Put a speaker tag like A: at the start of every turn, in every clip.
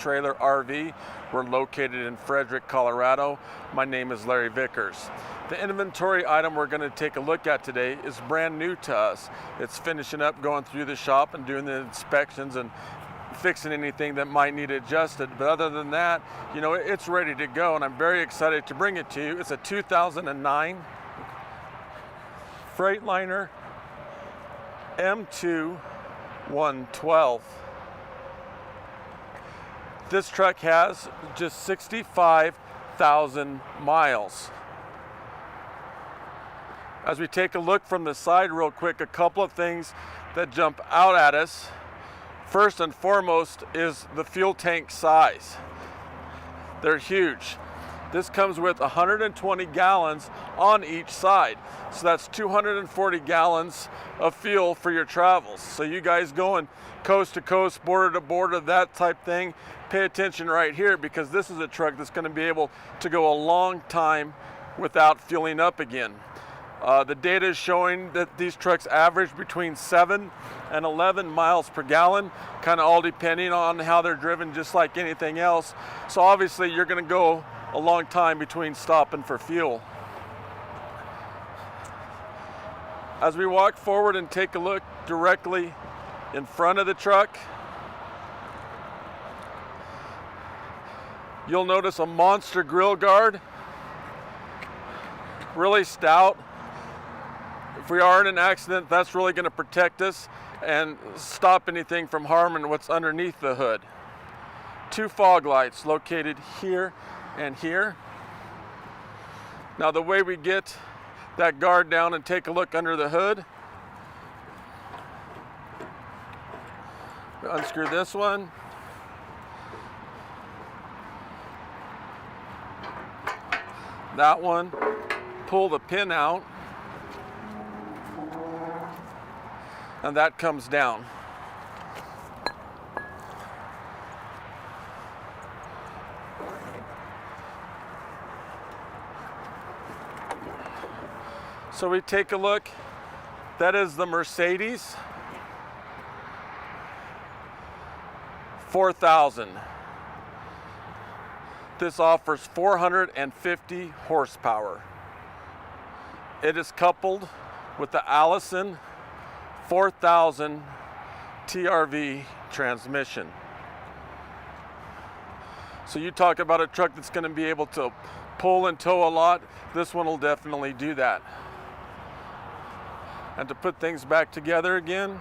A: Trailer RV. We're located in Frederick, Colorado. My name is Larry Vickers. The inventory item we're going to take a look at today is brand new to us. It's finishing up, going through the shop and doing the inspections and fixing anything that might need adjusted. But other than that, you know, it's ready to go, and I'm very excited to bring it to you. It's a 2009 Freightliner M2 112. This truck has just 65,000 miles. As we take a look from the side real quick, a couple of things that jump out at us. First and foremost is the fuel tank size. They're huge. This comes with 120 gallons on each side. So that's 240 gallons of fuel for your travels. So you guys going coast to coast, border to border, that type thing, pay attention right here, because this is a truck that's going to be able to go a long time without fueling up again. The data is showing that these trucks average between 7 and 11 miles per gallon, kind of all depending on how they're driven, just like anything else. So obviously you're going to go a long time between stopping for fuel. As we walk forward and take a look directly in front of the truck, you'll notice a monster grill guard, really stout. If we are in an accident, that's really going to protect us and stop anything from harming what's underneath the hood. 2 fog lights located here and here. Now the way we get that guard down and take a look under the hood, we unscrew this one. That one, pull the pin out, and that comes down. So we take a look. That is the Mercedes 4000. This offers 450 horsepower. It is coupled with the Allison 4000 TRV transmission. So you talk about a truck that's going to be able to pull and tow a lot, this one will definitely do that. And to put things back together again,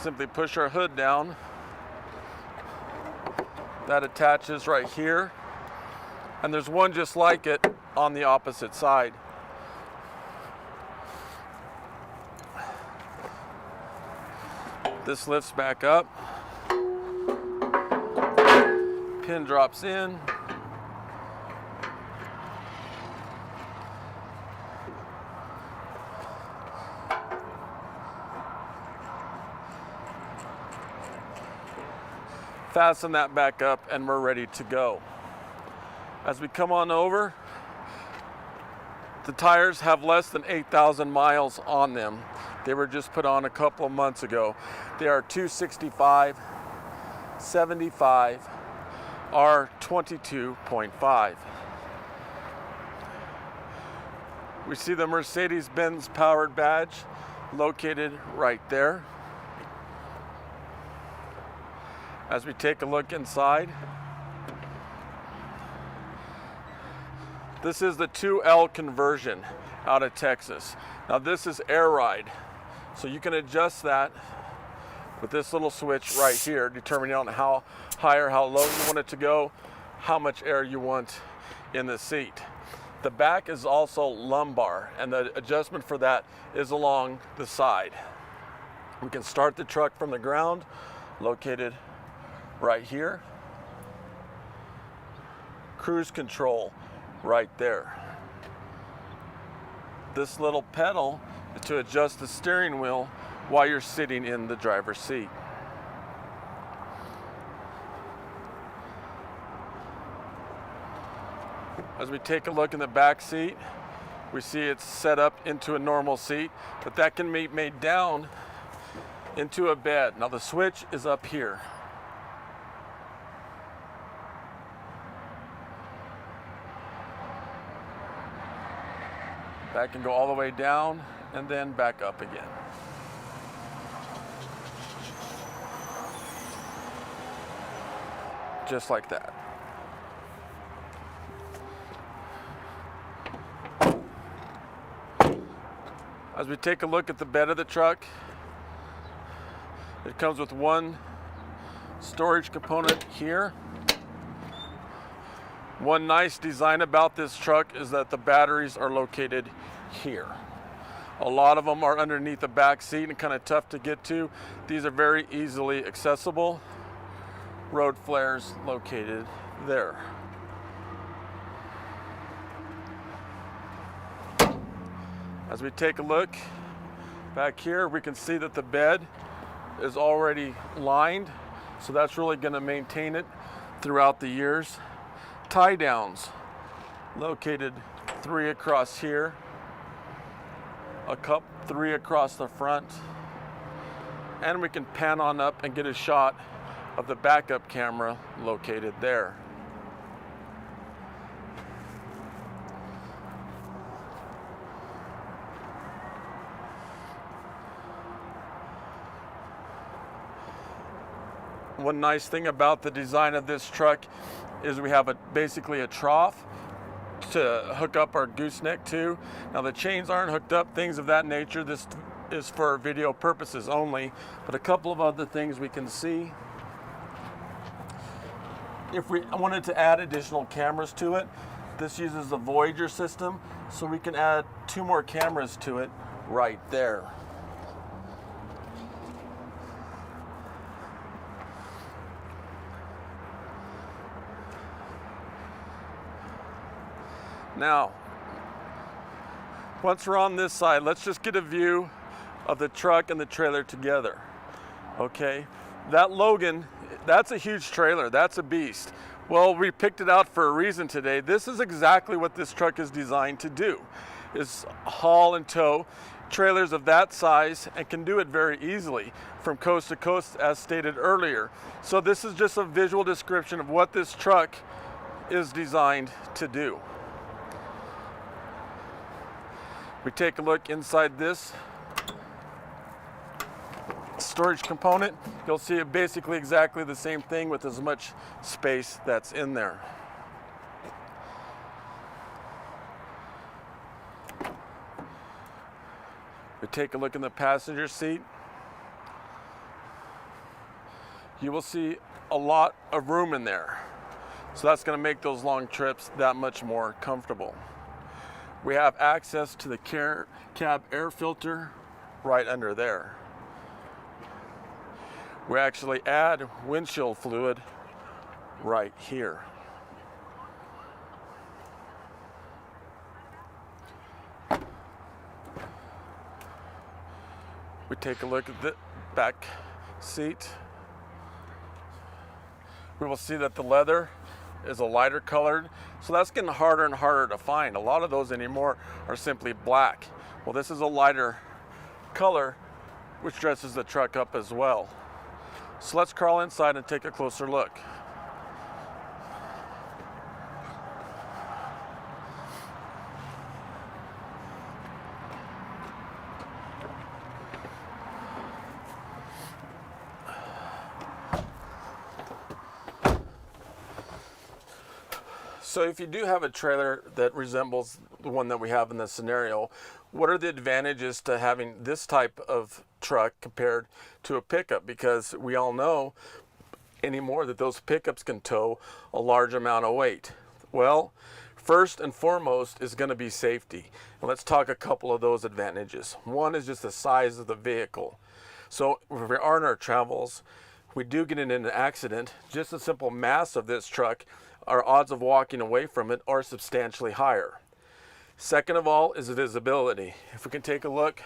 A: simply push our hood down. That attaches right here, and there's one just like it on the opposite side. This lifts back up, pin drops in, fasten that back up, and we're ready to go. As we come on over, the tires have less than 8,000 miles on them. They were just put on a couple of months ago. They are 265 75 R22.5. We see the Mercedes-Benz powered badge located right there. As we take a look inside, this is the 2L conversion out of Texas. Now this is air ride, so you can adjust that with this little switch right here, determining on how high or how low you want it to go, how much air you want in the seat. The back is also lumbar, and the adjustment for that is along the side. We can start the truck from the ground, located right here. Cruise control right there. This little pedal is to adjust the steering wheel while you're sitting in the driver's seat. As we take a look in the back seat, we see it's set up into a normal seat, but that can be made down into a bed. Now the switch is up here. That can go all the way down and then back up again. Just like that. As we take a look at the bed of the truck, it comes with one storage component here. One nice design about this truck is that the batteries are located here. A lot of them are underneath the back seat and kind of tough to get to. These are very easily accessible. Road flares located there. As we take a look back here, we can see that the bed is already lined, so that's really going to maintain it throughout the years. Tie downs located 3 across here, a cup 3 across the front, and we can pan on up and get a shot of the backup camera located there. One nice thing about the design of this truck is we have basically a trough to hook up our gooseneck to. Now the chains aren't hooked up, things of that nature. This is for video purposes only, but a couple of other things we can see. If we wanted to add additional cameras to it, this uses the Voyager system, so we can add 2 more cameras to it right there. Now, once we're on this side, let's just get a view of the truck and the trailer together. Okay, that Logan, that's a huge trailer, that's a beast. Well, we picked it out for a reason today. This is exactly what this truck is designed to do, is haul and tow trailers of that size, and can do it very easily from coast to coast as stated earlier. So this is just a visual description of what this truck is designed to do. We take a look inside this storage component. You'll see it basically exactly the same thing with as much space that's in there. We take a look in the passenger seat. You will see a lot of room in there. So that's going to make those long trips that much more comfortable. We have access to the cab air filter right under there. We actually add windshield fluid right here. We take a look at the back seat. We will see that the leather is a lighter colored, so that's getting harder and harder to find. A lot of those anymore are simply black. Well, this is a lighter color, which dresses the truck up as well. So let's crawl inside and take a closer look. So if you do have a trailer that resembles the one that we have in this scenario, what are the advantages to having this type of truck compared to a pickup? Because we all know anymore that those pickups can tow a large amount of weight. Well, first and foremost is going to be safety. And let's talk a couple of those advantages. One is just the size of the vehicle. So if we are in our travels, we do get in an accident, just the simple mass of this truck, our odds of walking away from it are substantially higher. Second of all is the visibility. If we can take a look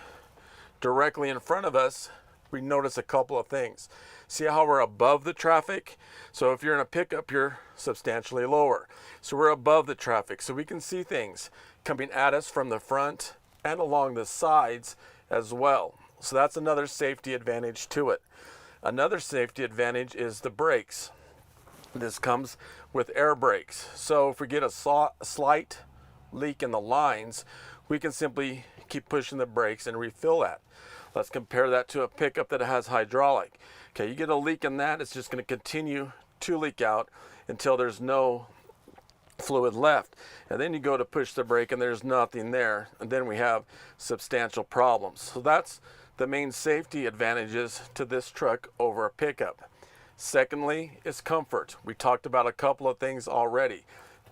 A: directly in front of us, we notice a couple of things. See how we're above the traffic? So if you're in a pickup, you're substantially lower. So we're above the traffic, so we can see things coming at us from the front and along the sides as well. So that's another safety advantage to it. Another safety advantage is the brakes. This comes with air brakes. So if we get a slight leak in the lines, we can simply keep pushing the brakes and refill that. Let's compare that to a pickup that has hydraulic. Okay, you get a leak in that, it's just going to continue to leak out until there's no fluid left. And then you go to push the brake and there's nothing there, and then we have substantial problems. So that's the main safety advantages to this truck over a pickup. Secondly, is comfort. We talked about a couple of things already.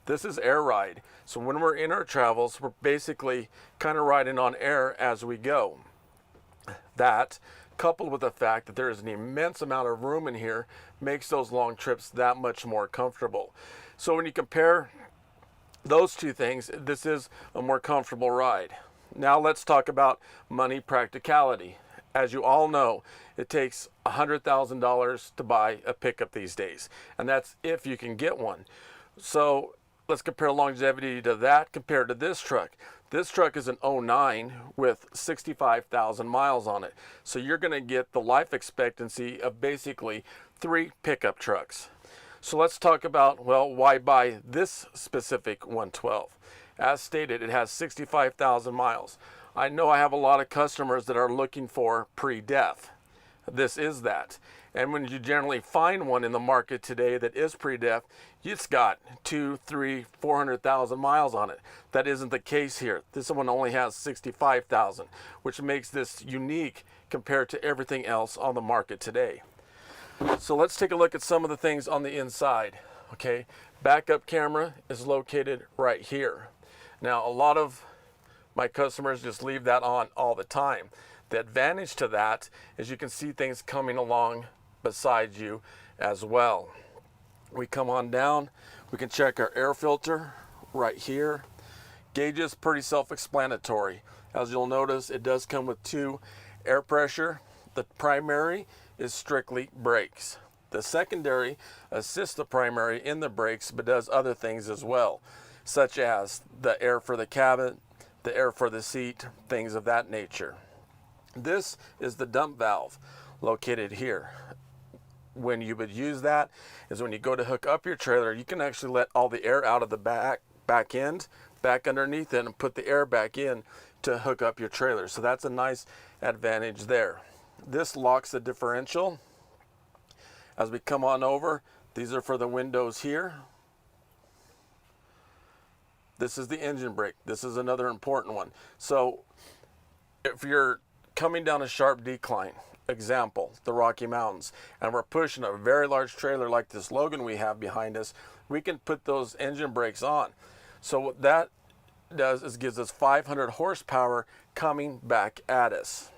A: This is air ride. So when we're in our travels, we're basically kind of riding on air as we go. That, coupled with the fact that there is an immense amount of room in here, makes those long trips that much more comfortable. So when you compare those two things, this is a more comfortable ride. Now let's talk about money practicality. As you all know, it takes $100,000 to buy a pickup these days, and that's if you can get one. So let's compare longevity to that compared to this truck. This truck is an 09 with 65,000 miles on it. So you're going to get the life expectancy of basically 3 pickup trucks. So let's talk about, well, why buy this specific 112? As stated, it has 65,000 miles. I know I have a lot of customers that are looking for pre-def. This is that. And when you generally find one in the market today that is pre-def, it's got 200, 300, 400,000 miles on it. That isn't the case here. This one only has 65,000, which makes this unique compared to everything else on the market today. So let's take a look at some of the things on the inside. Okay, backup camera is located right here. Now, a lot of my customers just leave that on all the time. The advantage to that is you can see things coming along beside you as well. We come on down, we can check our air filter right here. Gauges, pretty self-explanatory. As you'll notice, it does come with 2 air pressure. The primary is strictly brakes. The secondary assists the primary in the brakes, but does other things as well, such as the air for the cabin, the air for the seat, things of that nature. This is the dump valve located here. When you would use that is when you go to hook up your trailer, you can actually let all the air out of the back end, back underneath it, and put the air back in to hook up your trailer. So that's a nice advantage there. This locks the differential. As we come on over, these are for the windows here. This is the engine brake. This is another important one. So if you're coming down a sharp decline, example, the Rocky Mountains, and we're pushing a very large trailer like this Logan we have behind us, we can put those engine brakes on. So what that does is gives us 500 horsepower coming back at us.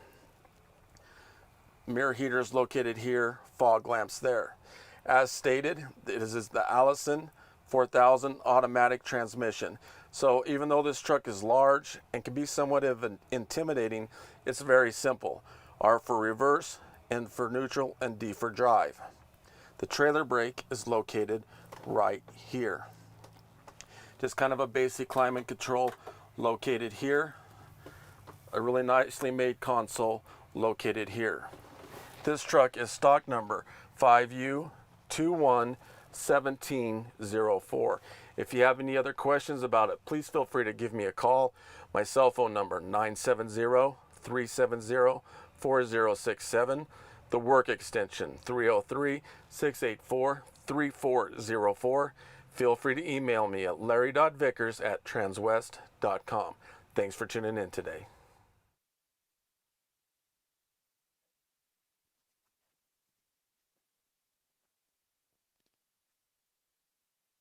A: Mirror heaters located here, fog lamps there. As stated, this is the Allison 4000 automatic transmission. So even though this truck is large and can be somewhat intimidating, it's very simple. R for reverse, N for neutral, and D for drive. The trailer brake is located right here. Just kind of a basic climate control located here. A really nicely made console located here. This truck is stock number 5U211704. If you have any other questions about it, please feel free to give me a call. My cell phone number 970-370-4067. The work extension 303-684-3404. Feel free to email me at larry.vickers@transwest.com. Thanks for tuning in today.